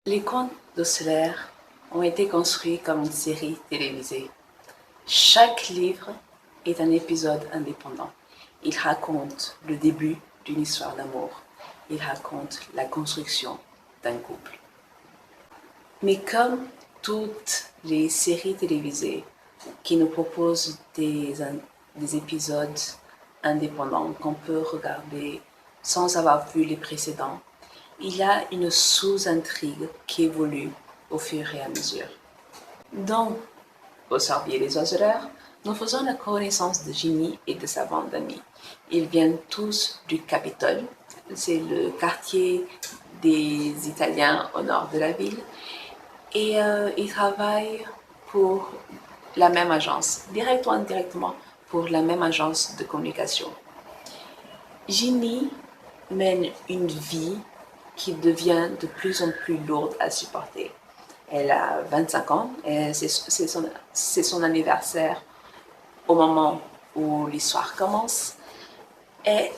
Les contes d'Osler ont été construits comme une série télévisée. Chaque livre est un épisode indépendant. Il raconte le début d'une histoire d'amour. Il raconte la construction d'un couple. Mais comme toutes les séries télévisées qui nous proposent des épisodes indépendants qu'on peut regarder sans avoir vu les précédents, il y a une sous-intrigue qui évolue au fur et à mesure. Dans Au Sorbier des Oiseleurs, nous faisons la connaissance de Ginny et de sa bande d'amis. Ils viennent tous du Capitole, c'est le quartier des Italiens au nord de la ville, et ils travaillent pour la même agence, directement ou indirectement pour la même agence de communication. Ginny mène une vie qui devient de plus en plus lourde à supporter. Elle a 25 ans et c'est son anniversaire au moment où l'histoire commence. Elle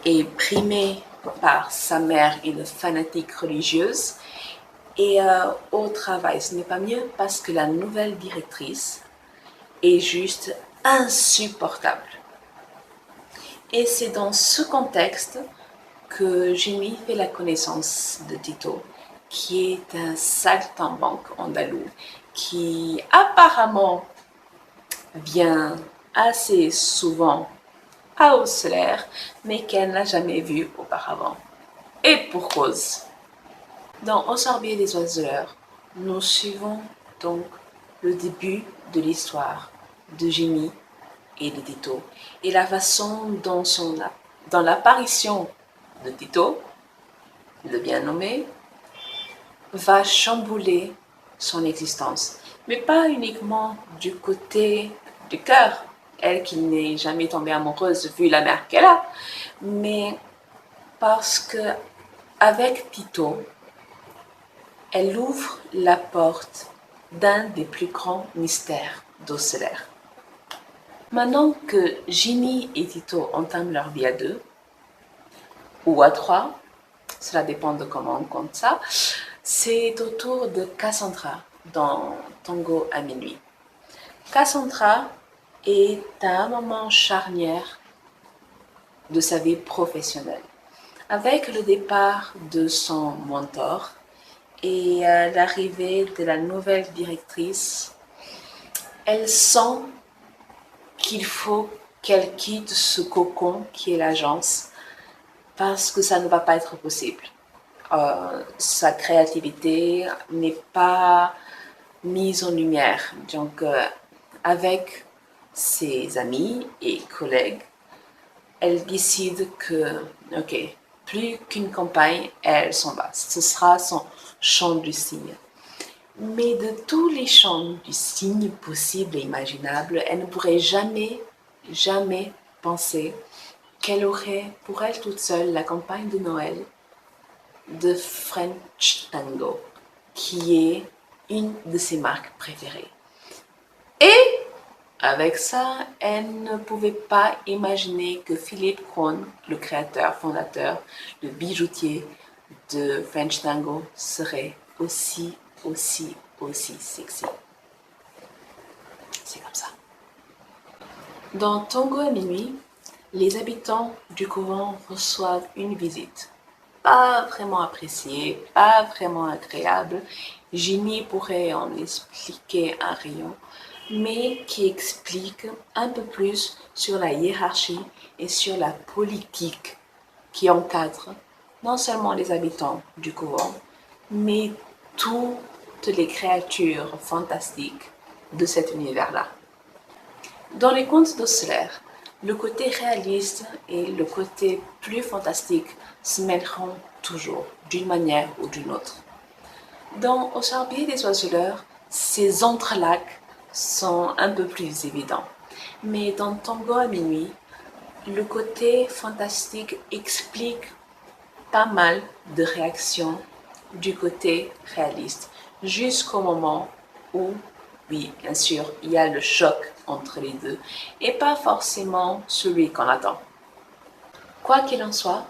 est primée par sa mère, une fanatique religieuse. Et au travail, ce n'est pas mieux parce que la nouvelle directrice est juste insupportable. Et c'est dans ce contexte que Ginny fait la connaissance de Tito, qui est un saltimbanque andalou qui apparemment vient assez souvent à Osler, mais qu'elle n'a jamais vu auparavant. Et pour cause. Dans Au Sorbier des Oiseleurs, nous suivons donc le début de l'histoire de Ginny et de Tito et la façon dont dans l'apparition de Tito, le bien nommé, va chambouler son existence. Mais pas uniquement du côté du cœur, elle qui n'est jamais tombée amoureuse vu la mère qu'elle a, mais parce que avec Tito, elle ouvre la porte d'un des plus grands mystères d'Osler. Maintenant que Ginny et Tito entament leur vie à deux, ou à trois, cela dépend de comment on compte ça, c'est au tour de Cassandra dans Tango à minuit. Cassandra est à un moment charnière de sa vie professionnelle. Avec le départ de son mentor et l'arrivée de la nouvelle directrice, elle sent qu'il faut qu'elle quitte ce cocon qui est l'agence parce que ça ne va pas être possible. Sa créativité n'est pas mise en lumière. Donc, avec ses amis et collègues, elle décide que, ok, plus qu'une campagne, elle s'en va. Ce sera son chant du cygne. Mais de tous les chants du cygne possibles et imaginables, elle ne pourrait jamais penser qu'elle aurait pour elle toute seule la campagne de Noël de French Tango, qui est une de ses marques préférées. Et avec ça, elle ne pouvait pas imaginer que Philippe Krohn, le créateur, fondateur, le bijoutier de French Tango, serait aussi sexy. C'est comme ça. Dans Tango à minuit, les habitants du couvent reçoivent une visite. Pas vraiment appréciée, pas vraiment agréable. Ginny pourrait en expliquer un rayon, mais qui explique un peu plus sur la hiérarchie et sur la politique qui encadre non seulement les habitants du couvent, mais toutes les créatures fantastiques de cet univers-là. Dans les contes d'Osler, le côté réaliste et le côté plus fantastique se mêleront toujours, d'une manière ou d'une autre. Dans Au Sorbier des Oiseleurs, ces entrelacs sont un peu plus évidents. Mais dans Tango à minuit, le côté fantastique explique pas mal de réactions du côté réaliste, jusqu'au moment où, oui, bien sûr, il y a le choc entre les deux, et pas forcément celui qu'on attend. Quoi qu'il en soit,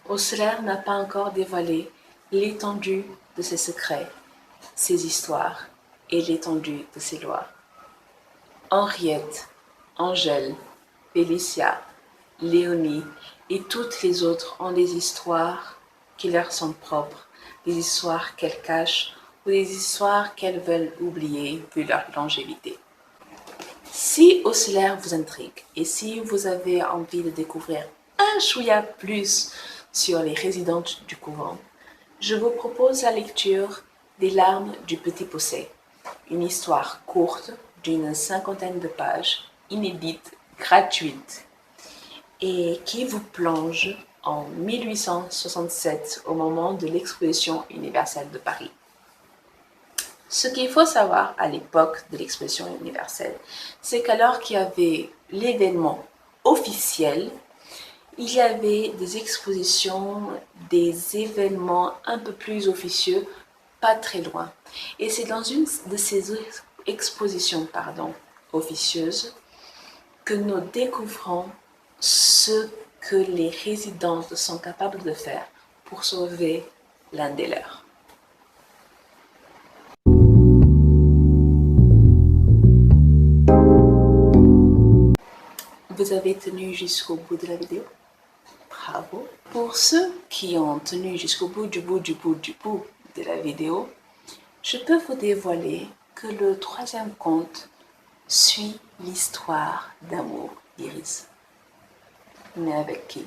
Osler n'a pas encore dévoilé l'étendue de ses secrets, ses histoires et l'étendue de ses lois. Henriette, Angèle, Félicia, Léonie et toutes les autres ont des histoires qui leur sont propres, des histoires qu'elles cachent ou des histoires qu'elles veulent oublier vu leur longévité. Si Oscillaire vous intrigue et si vous avez envie de découvrir un chouïa plus sur les résidentes du couvent, je vous propose la lecture des larmes du Petit Posset, une histoire courte d'une 50aine de pages, inédite, gratuite, et qui vous plonge en 1867 au moment de l'exposition universelle de Paris. Ce qu'il faut savoir à l'époque de l'exposition universelle, c'est qu'alors qu'il y avait l'événement officiel, il y avait des expositions, des événements un peu plus officieux, pas très loin. Et c'est dans une de ces expositions officieuses que nous découvrons ce que les résidentes sont capables de faire pour sauver l'un des leurs. Vous avez tenu jusqu'au bout de la vidéo? Bravo! Pour ceux qui ont tenu jusqu'au bout de la vidéo, je peux vous dévoiler que le troisième conte suit l'histoire d'amour d'Iris. Mais avec qui?